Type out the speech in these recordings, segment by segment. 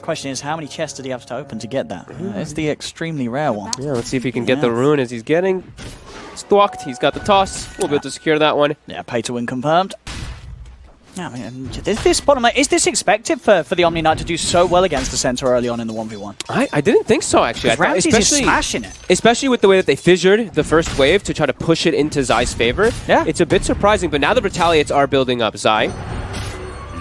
Question is, how many chests did he have to open to get that? It's the extremely rare one. Yeah, let's see if he can get the rune as he's getting stalked. He's got the toss. We'll be able to secure that one. Yeah, pay to win confirmed. Yeah, I mean, this bottom lane, is this expected for the Omni Knight to do so well against the center early on in the 1v1? I didn't think so, actually. I Ramses is smashing it. Especially with the way that they fissured the first wave to try to push it into Zai's favor. Yeah. It's a bit surprising, but now the Retaliates are building up. Zai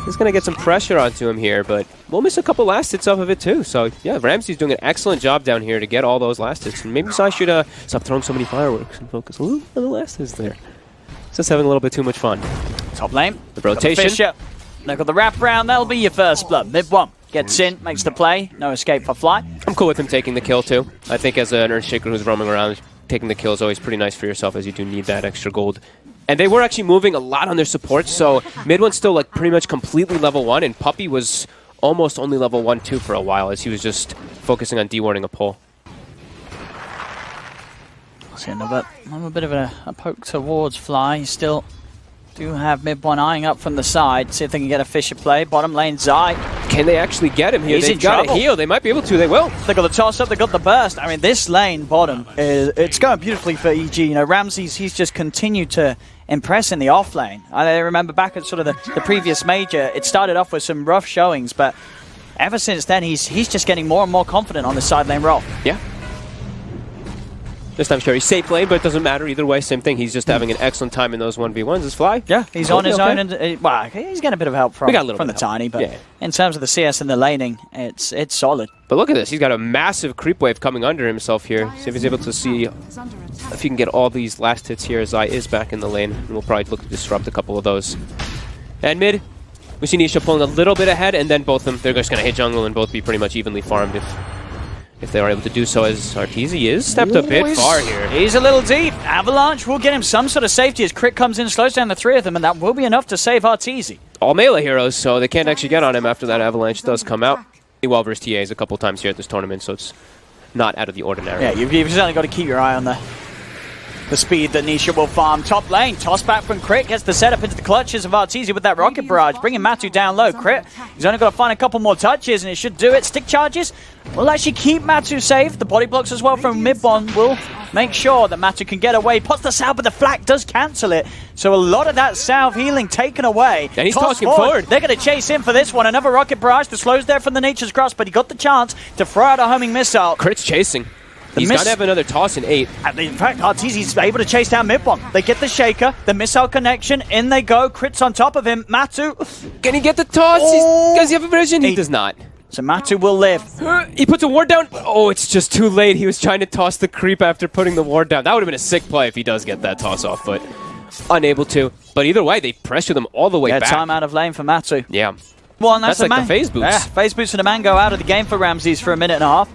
is going to get some pressure onto him here, but we'll miss a couple last hits off of it too. So, yeah, Ramsey's doing an excellent job down here to get all those last hits. And maybe Zai should stop throwing so many fireworks and focus a little on the last hits there. Just having a little bit too much fun. Top lane. The rotation. They've got the wraparound. That'll be your first blood. Mid one gets in, makes the play. No escape for Fly. I'm cool with him taking the kill too. I think as an Earthshaker who's roaming around, taking the kill is always pretty nice for yourself, as you do need that extra gold. And they were actually moving a lot on their supports, so mid one's still like pretty much completely level 1, and Puppey was almost only level 1-2 for a while, as he was just focusing on dewarding a pull. See another bit of a poke towards Fly. He still do have mid one eyeing up from the side. See if they can get a Fisher play. Bottom lane, Zai. Can they actually get him here? He's They've got to heal. They might be able to. They will. They got the toss up. They got the burst. I mean, this lane bottom it's going beautifully for EG. You know, Ramses, he's just continued to impress in the off lane. I remember back at sort of the previous major, it started off with some rough showings, but ever since then, he's just getting more and more confident on the side lane role. Yeah. This time, sure, he's safe lane, but it doesn't matter either way. Same thing. He's just having an excellent time in those 1v1s. Is Fly? Yeah, he's on his own, and well, he's getting a bit of help from the Tiny, but yeah, in terms of the CS and the laning, it's solid. But look at this. He's got a massive creep wave coming under himself here. See if he's able to see if he can get all these last hits here. Zai is back in the lane, and we'll probably look to disrupt a couple of those. And mid, we see Nisha pulling a little bit ahead, and then both of them, they're just going to hit jungle and both be pretty much evenly farmed if they are able to do so, as Arteezy is stepped a bit far here. He's a little deep. Avalanche will get him some sort of safety as Crit comes in, slows down the three of them, and that will be enough to save Arteezy. All melee heroes, so they can't actually get on him after that Avalanche does come out. He well versus TAs a couple times here at this tournament, so it's not out of the ordinary. Yeah, you've certainly got to keep your eye on the speed that Nisha will farm. Top lane, toss back from Crit, gets the setup into the clutches of Arteezy with that rocket barrage, bringing Matu down low. Crit, he's only got to find a couple more touches and it should do it. Stick charges will actually keep Matu safe. The body blocks as well from Midbon will make sure that Matu can get away. Pots the salve, but the flak does cancel it. So a lot of that salve healing taken away. And he's tossing forward. They're going to chase in for this one. Another rocket barrage that slows there from the Nature's Grasp, but he got the chance to throw out a homing missile. Crit's chasing. He's got to have another toss in 8. In fact, Arteezy's able to chase down Midbon. They get the shaker, the missile connection, in they go. Crit's on top of him. Matu. Can he get the toss? Does he have a vision? He does not. So Matu will live. He puts a ward down. Oh, it's just too late. He was trying to toss the creep after putting the ward down. That would have been a sick play if he does get that toss off, but unable to. But either way, they pressure them all the way back. Time out of lane for Matu. Yeah. Well, and that's like the phase boots. Yeah, phase boots and a mango out of the game for Ramses for a minute and a half.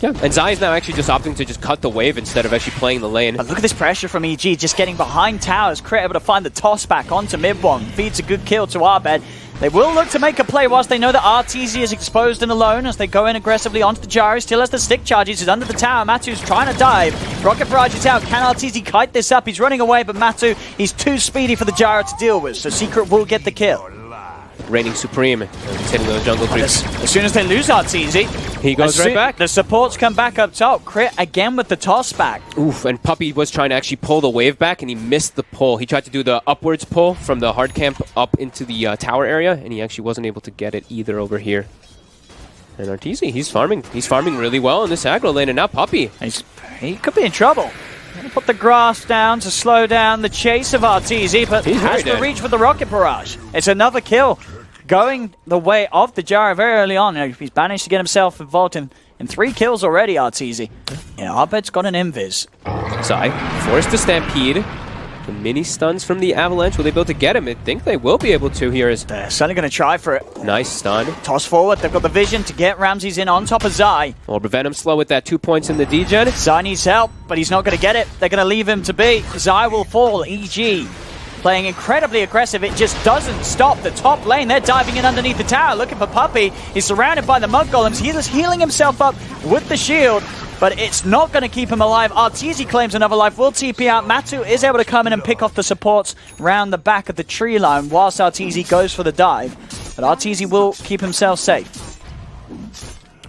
Yeah, and Zai is now actually just opting to just cut the wave instead of actually playing the lane. But look at this pressure from EG, just getting behind towers. Crit able to find the toss back onto Midbon. Feeds a good kill to Arbed. They will look to make a play whilst they know that Arteezy is exposed and alone as they go in aggressively onto the Gyro. Still has the stick charges. He's under the tower. Matu's trying to dive. Rocket barrage is out. Can Arteezy kite this up? He's running away, but Matu, he's too speedy for the Gyro to deal with. So Secret will get the kill. Reigning supreme. He's hitting those jungle creeps. As soon as they lose Arteezy, he goes right back. The supports come back up top. Crit again with the toss back. Oof, and Puppey was trying to actually pull the wave back, and he missed the pull. He tried to do the upwards pull from the hard camp up into the tower area, and he actually wasn't able to get it either over here. And Arteezy, he's farming. He's farming really well in this aggro lane, and now Puppey. He could be in trouble. Going to put the grass down to slow down the chase of Arteezy, but he has to reach with the rocket barrage. It's another kill going the way of the Gyro very early on. He's managed to get himself involved in 3 kills already, Arteezy. Yeah, Arbed's got an invis. Zai forced to stampede. The mini stuns from the Avalanche. Will they be able to get him? I think they will be able to here. They're certainly going to try for it. Nice stun. Toss forward. They've got the vision to get Ramses in on top of Zai. Or prevent him slow with that 2 points in the degen. Zai needs help, but he's not going to get it. They're going to leave him to be. Zai will fall. EG playing incredibly aggressive. It just doesn't stop the top lane. They're diving in underneath the tower, looking for Puppey. He's surrounded by the Mud Golems. He's just healing himself up with the shield, but it's not going to keep him alive. Arteezy claims another life, will TP out. Matu is able to come in and pick off the supports round the back of the tree line whilst Arteezy goes for the dive. But Arteezy will keep himself safe.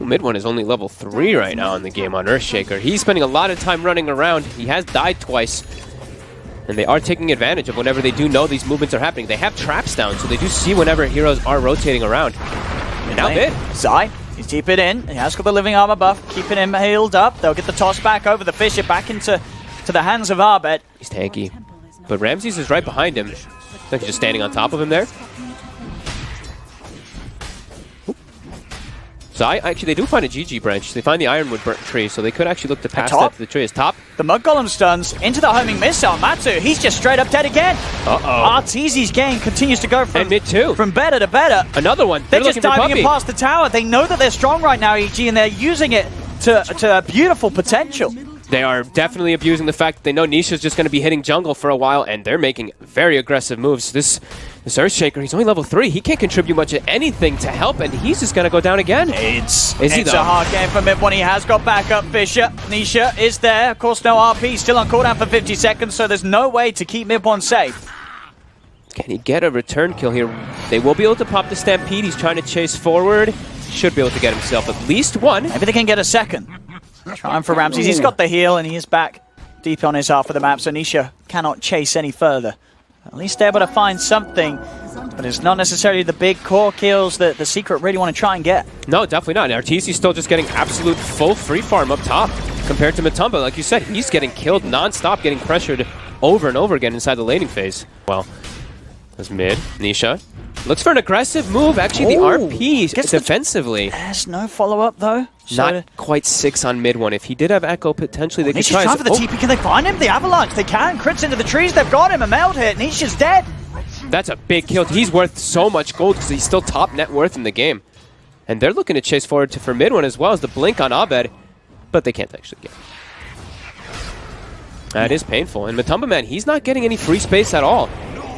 Mid one is only level 3 right now in the game on Earthshaker. He's spending a lot of time running around. He has died twice. And they are taking advantage of whenever they do know these movements are happening. They have traps down, so they do see whenever heroes are rotating around. And now Mid. Zai, he's deep it in. He has got the living armor buff, keeping him healed up. They'll get the toss back over the Fisher, back into the hands of Arbet. He's tanky. But Ramses is right behind him. Like he's just standing on top of him there. Zai, actually, they do find a GG branch. They find the Ironwood tree, so they could actually look to pass that to the tree. Is top. The Mud Golem stuns into the homing missile. Matu, he's just straight up dead again. Arteezy's game continues to go from Mid too. From better to better. Another one. They're just diving in past the tower. They know that they're strong right now, EG, and they're using it to beautiful potential. They are definitely abusing the fact that they know Nisha's just going to be hitting jungle for a while, and they're making very aggressive moves. This Earthshaker, he's only level 3. He can't contribute much of anything to help, and he's just going to go down again. It's a hard game for Mid when he has got backup. Fisher, Nisha is there. Of course, no RP. Still on cooldown for 50 seconds, so there's no way to keep Mid one safe. Can he get a return kill here? They will be able to pop the Stampede. He's trying to chase forward. Should be able to get himself at least one. Maybe they can get a second. Trying for Ramses. He's got the heal, and he is back deep on his half of the map, so Nisha cannot chase any further. At least able to find something, but it's not necessarily the big core kills that the Secret really want to try and get. No, definitely not. Arteezy's still just getting absolute full free farm up top compared to Matumba. Like you said, he's getting killed non-stop, getting pressured over and over again inside the laning phase. Well, that's Mid. Nisha looks for an aggressive move. Actually, the RP defensively. There's no follow-up, though. Not quite 6 on Mid one. If he did have Echo, potentially they could try. Trying for the TP. Can they find him? The Avalanche. They can. Crits into the trees. They've got him. A meld hit. Nisha's dead. That's a big kill. He's worth so much gold because he's still top net worth in the game. And they're looking to chase forward for Mid one as well as the blink on Abed, but they can't actually get him. That is painful. And Matumba, man, he's not getting any free space at all.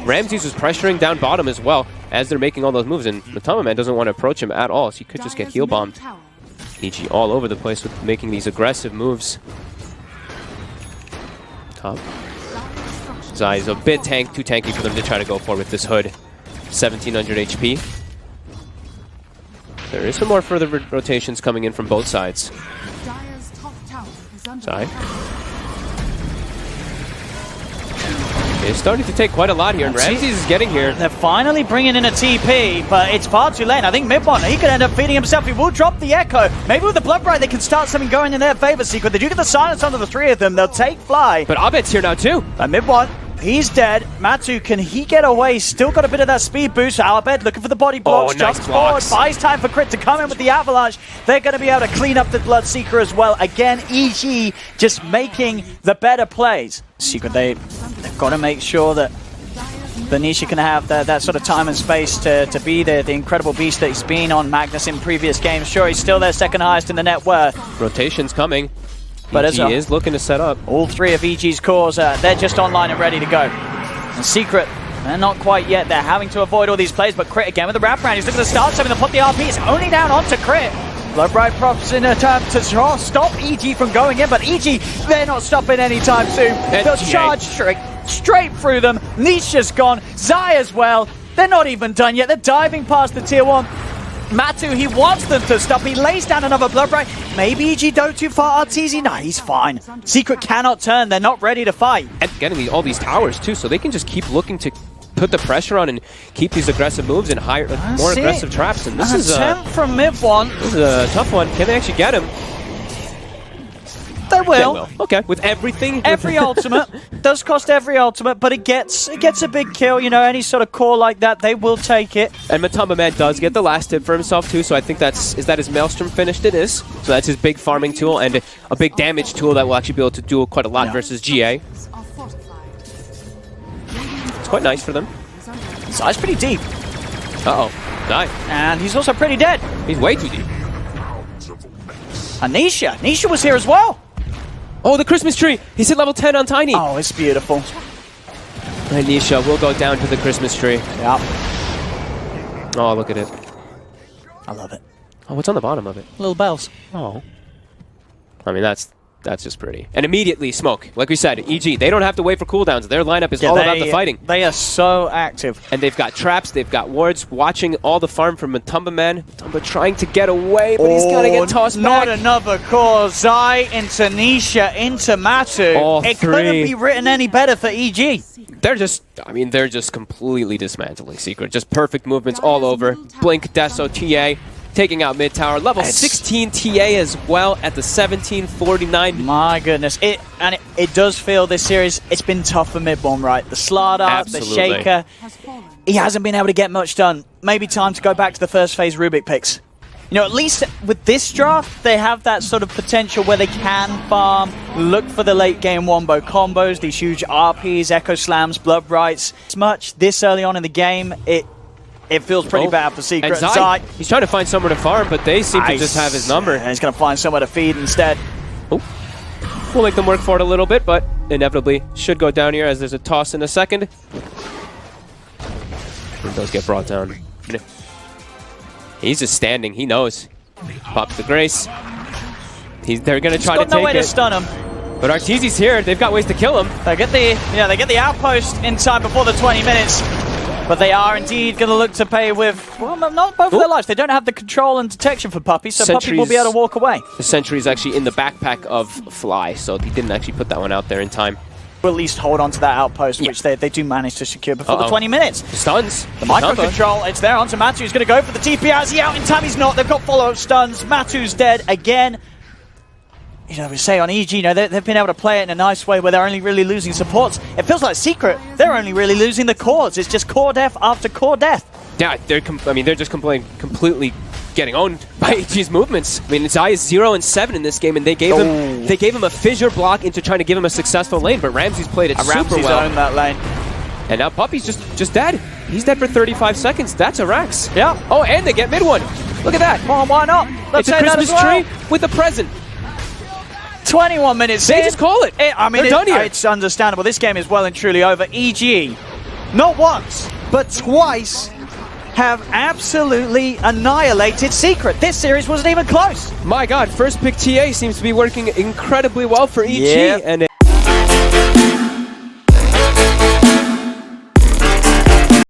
Ramses was pressuring down bottom as well as they're making all those moves, and Matumba, man, doesn't want to approach him at all, so he could just get heal bombed. EG all over the place with making these aggressive moves. Top. Zai is a bit too tanky for them to try to go for with this hood. 1700 HP. There is some more further rotations coming in from both sides. Zai. It's starting to take quite a lot here, and Ramses is getting here. They're finally bringing in a TP, but it's far too late. I think Mid one, he could end up feeding himself. He will drop the Echo. Maybe with the Blood Bright, they can start something going in their favor. Secret, they do get the silence onto the 3 of them. They'll take fly. But Abed's here now, too. Mid one, he's dead. Matu, can he get away? Still got a bit of that speed boost. Abed looking for the body blocks. Nice jumps blocks. forward, buys time for Crit to come in with the Avalanche. They're going to be able to clean up the Bloodseeker as well. Again, EG just making the better plays. Secret, they've got to make sure that Nisha can have that sort of time and space to be the incredible beast that he's been on Magnus in previous games. Sure, he's still their second highest in the net worth. Rotation's coming. But EG is looking to set up. All 3 of EG's cores, they're just online and ready to go. And Secret, they're not quite yet. They're having to avoid all these plays, but Crit again with the wrap round. He's looking to start something. They'll put the RP. It's only down onto Crit. Bloodbright props in a attempt to stop EG from going in, but EG, they're not stopping anytime soon. They'll charge straight through them. Nisha's gone. Zai as well. They're not even done yet. They're diving past the tier 1. Matu, he wants them to stop. He lays down another Bloodbright. Maybe EG go too far. Arteezy, no, he's fine. Secret cannot turn. They're not ready to fight. And getting all these towers, too, so they can just keep looking to put the pressure on and keep these aggressive moves and more aggressive traps. And this is a from Mid one. This is a tough one. Can they actually get him? They will. Okay, with everything. Every ultimate does cost every ultimate, but it gets a big kill. You know, any sort of core like that, they will take it. And Matumba Man does get the last hit for himself too, so I think is that his Maelstrom finished? It is. So that's his big farming tool and a big damage tool that will actually be able to do quite a lot versus GA. It's quite nice for them. Zai's pretty deep. Uh-oh. Die. And he's also pretty dead. He's way too deep. And Nisha was here as well. Oh, the Christmas tree! He's at level 10 on Tiny! Oh, it's beautiful. And Nisha will go down to the Christmas tree. Yep. Oh, look at it. I love it. Oh, what's on the bottom of it? Little bells. Oh. I mean, that's That's just pretty. And immediately smoke. Like we said, EG, they don't have to wait for cooldowns. Their lineup is all about the fighting. They are so active. And they've got traps, they've got wards, watching all the farm from Matumba Man. Matumba trying to get away, but he's gonna get tossed not back. Not another core. Zai into Nisha, into Matu. All it three. couldn't be written any better for EG. They're just, I mean, they're just completely dismantling Secret. Just perfect movements all over. Blink, Deso, TA. Taking out mid tower, level 16 TA as well at the 1749. My goodness, it does feel this series. It's been tough for Midborn, right? The Slardar, the Shaker. He hasn't been able to get much done. Maybe time to go back to the first phase Rubik picks. You know, at least with this draft, they have that sort of potential where they can farm, look for the late game wombo combos, these huge RPs, Echo Slams, Blood Brights. As much this early on in the game, it feels pretty bad for Secret. And Zai, he's trying to find somewhere to farm, but they seem to just have his number. And he's going to find somewhere to feed instead. Oh. We'll make them work for it a little bit, but inevitably should go down here as there's a toss in a second. He does get brought down. He's just standing. He knows. Pops the Grace. They're going to try to take it. No way to stun him. But Arteezy's here. They've got ways to kill him. They get the outpost in time before the 20 minutes. But they are indeed going to look to pay with, well, not both of their lives. They don't have the control and detection for Puppy, so Puppy will be able to walk away. The Sentry is actually in the backpack of Fly, so he didn't actually put that one out there in time. We'll at least hold on to that outpost, which they do manage to secure before the 20 minutes. Stuns. The micro control, it's there onto Matu. He's going to go for the TP. Is he out in time? He's not. They've got follow-up stuns. Matu's dead again. You know, we say on EG, you know, they've been able to play it in a nice way where they're only really losing supports. It feels like Secret, they're only really losing the cores. It's just core death after core death. Yeah, they're just completely getting owned by EG's movements. I mean, Zai is 0 and 7 in this game, and they gave him a fissure block into trying to give him a successful lane, but Ramsey's played it super Ramsey's well. owned that lane. And now Puppy's just dead. He's dead for 35 seconds. That's a Rax. Yeah. Oh, and they get mid one. Look at that. Well, why not? Let's it's a Christmas tree with a present. 21 minutes They just call it. I mean, they're done here. It's understandable. This game is well and truly over. EG, not once, but twice, have absolutely annihilated Secret. This series wasn't even close. My God, first pick TA seems to be working incredibly well for EG. Yep. And